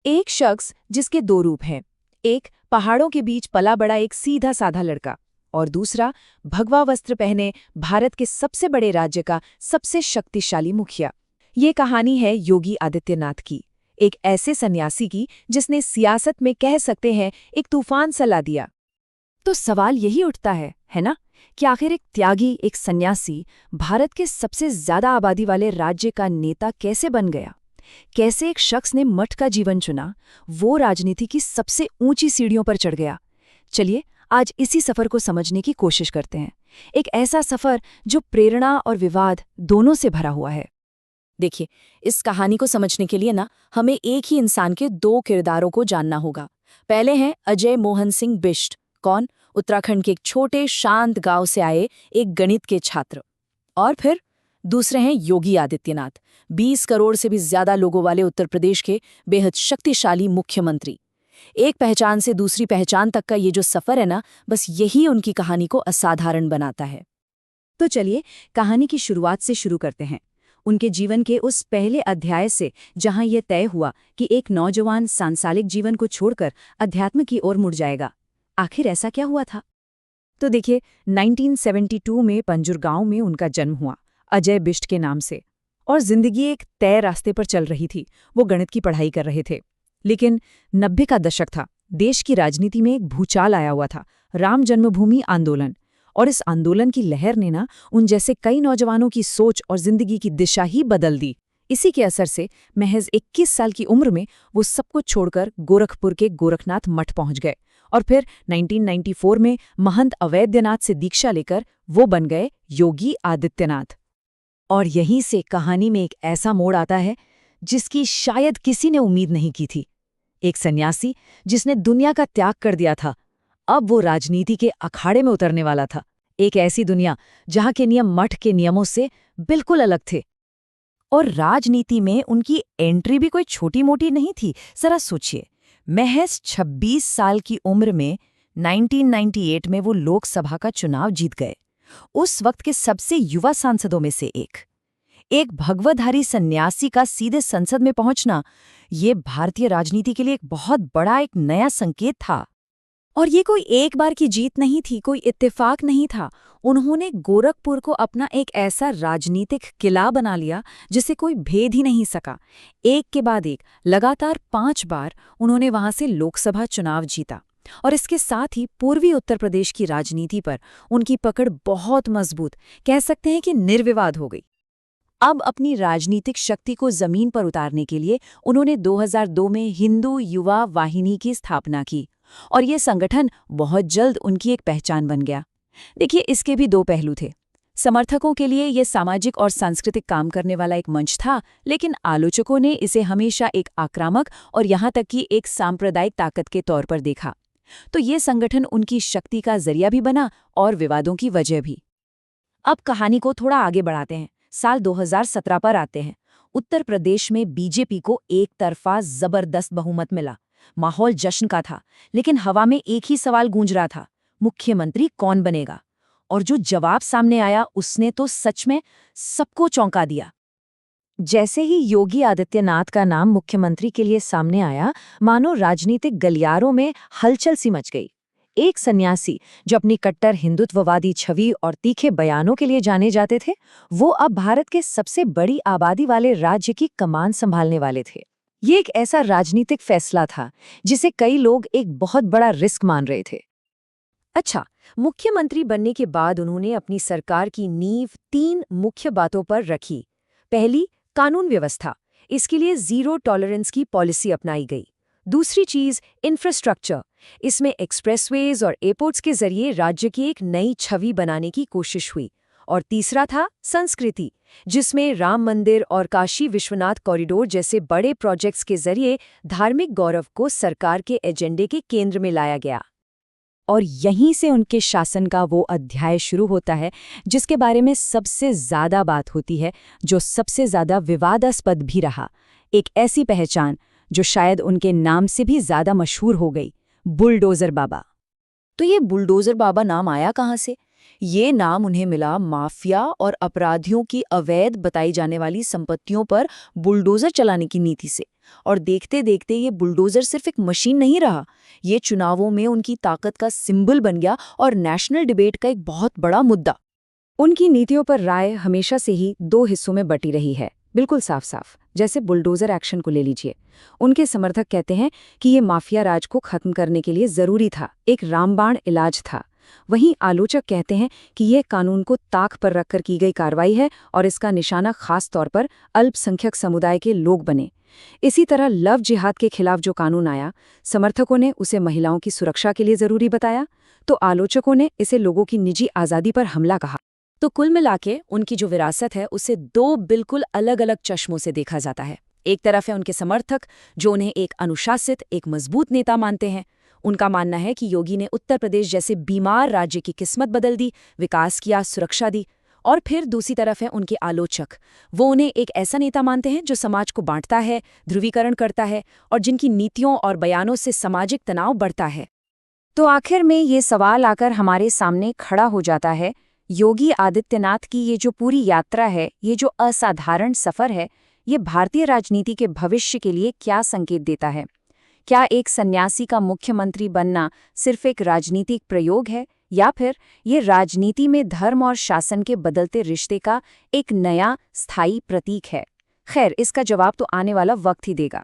एक शख्स जिसके दो रूप हैं, एक पहाड़ों के बीच पला बड़ा एक सीधा साधा लड़का और दूसरा भगवा वस्त्र पहने भारत के सबसे बड़े राज्य का सबसे शक्तिशाली मुखिया। ये कहानी है योगी आदित्यनाथ की, एक ऐसे सन्यासी की जिसने सियासत में कह सकते हैं एक तूफान सा ला दिया। तो सवाल यही उठता है ना, कि आखिर एक त्यागी, एक सन्यासी भारत के सबसे ज्यादा आबादी वाले राज्य का नेता कैसे बन गया? कैसे एक शख्स ने मठ का जीवन चुना, वो राजनीति की सबसे ऊंची सीढ़ियों पर चढ़ गया? चलिए आज इसी सफर को समझने की कोशिश करते हैं। एक ऐसा सफर जो प्रेरणा और विवाद दोनों से भरा हुआ है। देखिए, इस कहानी को समझने के लिए हमें एक ही इंसान के दो किरदारों को जानना होगा। पहले हैं अजय मोहन सिंह बिष्ट। कौन? उत्तराखंड के एक छोटे शांत गांव से आए एक गणित के छात्र। और फिर दूसरे हैं योगी आदित्यनाथ, 20 करोड़ से भी ज्यादा लोगों वाले उत्तर प्रदेश के बेहद शक्तिशाली मुख्यमंत्री। एक पहचान से दूसरी पहचान तक का ये जो सफर है बस यही उनकी कहानी को असाधारण बनाता है। तो चलिए कहानी की शुरुआत से शुरू करते हैं, उनके जीवन के उस पहले अध्याय से जहां यह तय हुआ कि एक नौजवान सांसारिक जीवन को छोड़कर अध्यात्म की ओर मुड़ जाएगा। आखिर ऐसा क्या हुआ था? तो देखिए, 1972 में पंजुर गांव में उनका जन्म हुआ, अजय बिष्ट के नाम से। और जिंदगी एक तय रास्ते पर चल रही थी। वो गणित की पढ़ाई कर रहे थे। लेकिन 90 का दशक था, देश की राजनीति में एक भूचाल आया हुआ था, राम जन्मभूमि आंदोलन। और इस आंदोलन की लहर ने उन जैसे कई नौजवानों की सोच और जिंदगी की दिशा ही बदल दी। इसी के असर से महज 21 साल की उम्र में वो सब कुछ छोड़कर गोरखपुर के गोरखनाथ मठ पहुंच गए। और फिर 1994 में महंत अवैधनाथ से दीक्षा लेकर वो बन गए योगी आदित्यनाथ। और यहीं से कहानी में एक ऐसा मोड़ आता है जिसकी शायद किसी ने उम्मीद नहीं की थी। एक सन्यासी जिसने दुनिया का त्याग कर दिया था, अब वो राजनीति के अखाड़े में उतरने वाला था। एक ऐसी दुनिया जहां के नियम मठ के नियमों से बिल्कुल अलग थे। और राजनीति में उनकी एंट्री भी कोई छोटी मोटी नहीं थी। जरा सोचिए, महज 26 साल की उम्र में 1998 में वो लोकसभा का चुनाव जीत गए। उस वक्त के सबसे युवा सांसदों में से एक भगवधारी सन्यासी का सीधे संसद में पहुंचना, ये भारतीय राजनीति के लिए एक बहुत बड़ा एक नया संकेत था। और ये कोई एक बार की जीत नहीं थी, कोई इत्तेफाक नहीं था। उन्होंने गोरखपुर को अपना एक ऐसा राजनीतिक किला बना लिया जिसे कोई भेद ही नहीं सका। एक के बाद एक लगातार 5 बार उन्होंने वहां से लोकसभा चुनाव जीता। और इसके साथ ही पूर्वी उत्तर प्रदेश की राजनीति पर उनकी पकड़ बहुत मजबूत, कह सकते हैं कि निर्विवाद हो गई। अब अपनी राजनीतिक शक्ति को जमीन पर उतारने के लिए उन्होंने 2002 में हिंदू युवा वाहिनी की स्थापना की। और ये संगठन बहुत जल्द उनकी एक पहचान बन गया। देखिए, इसके भी दो पहलू थे। समर्थकों के लिए ये सामाजिक और सांस्कृतिक काम करने वाला एक मंच था, लेकिन आलोचकों ने इसे हमेशा एक आक्रामक और यहाँ तक कि एक सांप्रदायिक ताकत के तौर पर देखा। तो ये संगठन उनकी शक्ति का जरिया भी बना और विवादों की वजह भी। अब कहानी को थोड़ा आगे बढ़ाते हैं, साल 2017 पर आते हैं। उत्तर प्रदेश में बीजेपी को एक तरफा जबरदस्त बहुमत मिला। माहौल जश्न का था, लेकिन हवा में एक ही सवाल गूंज रहा था, मुख्यमंत्री कौन बनेगा? और जो जवाब सामने आया उसने तो सच में सबको चौंका दिया। जैसे ही योगी आदित्यनाथ का नाम मुख्यमंत्री के लिए सामने आया, मानो राजनीतिक गलियारों में हलचल सी मच गई। एक सन्यासी जो अपनी कट्टर हिंदुत्ववादी छवि और तीखे बयानों के लिए जाने जाते थे, वो अब भारत के सबसे बड़ी आबादी वाले राज्य की कमान संभालने वाले थे। ये एक ऐसा राजनीतिक फैसला था जिसे कई लोग एक बहुत बड़ा रिस्क मान रहे थे। अच्छा, मुख्यमंत्री बनने के बाद उन्होंने अपनी सरकार की नींव 3 मुख्य बातों पर रखी। पहली, कानून व्यवस्था। इसके लिए जीरो टॉलरेंस की पॉलिसी अपनाई गई। दूसरी चीज, इंफ्रास्ट्रक्चर। इसमें एक्सप्रेसवेज और एयरपोर्ट्स के जरिए राज्य की एक नई छवि बनाने की कोशिश हुई। और तीसरा था संस्कृति, जिसमें राम मंदिर और काशी विश्वनाथ कॉरिडोर जैसे बड़े प्रोजेक्ट्स के जरिए धार्मिक गौरव को सरकार के एजेंडे के केंद्र में लाया गया। और यहीं से उनके शासन का वो अध्याय शुरू होता है जिसके बारे में सबसे ज्यादा बात होती है, जो सबसे ज्यादा विवादास्पद भी रहा। एक ऐसी पहचान जो शायद उनके नाम से भी ज्यादा मशहूर हो गई, बुलडोजर बाबा। तो ये बुलडोजर बाबा नाम आया कहाँ से? ये नाम उन्हें मिला माफिया और अपराधियों की अवैध बताई जाने वाली संपत्तियों पर बुलडोजर चलाने की नीति से। और देखते देखते ये बुलडोजर सिर्फ एक मशीन नहीं रहा, ये चुनावों में उनकी ताकत का सिंबल बन गया और नेशनल डिबेट का एक बहुत बड़ा मुद्दा। उनकी नीतियों पर राय हमेशा से ही दो हिस्सों में बटी रही है, बिल्कुल साफ साफ। जैसे बुलडोजर एक्शन को ले लीजिए। उनके समर्थक कहते हैं कि ये माफिया राज को खत्म करने के लिए जरूरी था, एक रामबाण इलाज था। वहीं आलोचक कहते हैं कि यह कानून को ताक पर रखकर की गई कार्रवाई है और इसका निशाना खास तौर पर अल्पसंख्यक समुदाय के लोग बने। इसी तरह लव जिहाद के खिलाफ जो कानून आया, समर्थकों ने उसे महिलाओं की सुरक्षा के लिए जरूरी बताया, तो आलोचकों ने इसे लोगों की निजी आज़ादी पर हमला कहा। तो कुल मिलाके उनकी जो विरासत है उसे दो बिल्कुल अलग अलग चश्मों से देखा जाता है। एक तरफ है उनके समर्थक, जो उन्हें एक अनुशासित, एक मजबूत नेता मानते हैं। उनका मानना है कि योगी ने उत्तर प्रदेश जैसे बीमार राज्य की किस्मत बदल दी, विकास किया, सुरक्षा दी। और फिर दूसरी तरफ है उनके आलोचक, वो उन्हें एक ऐसा नेता मानते हैं जो समाज को बांटता है, ध्रुवीकरण करता है और जिनकी नीतियों और बयानों से सामाजिक तनाव बढ़ता है। तो आखिर में ये सवाल आकर हमारे सामने खड़ा हो जाता है, योगी आदित्यनाथ की ये जो पूरी यात्रा है, ये जो असाधारण सफर है, ये भारतीय राजनीति के भविष्य के लिए क्या संकेत देता है? क्या एक सन्यासी का मुख्यमंत्री बनना सिर्फ एक राजनीतिक प्रयोग है, या फिर ये राजनीति में धर्म और शासन के बदलते रिश्ते का एक नया स्थायी प्रतीक है? खैर, इसका जवाब तो आने वाला वक्त ही देगा।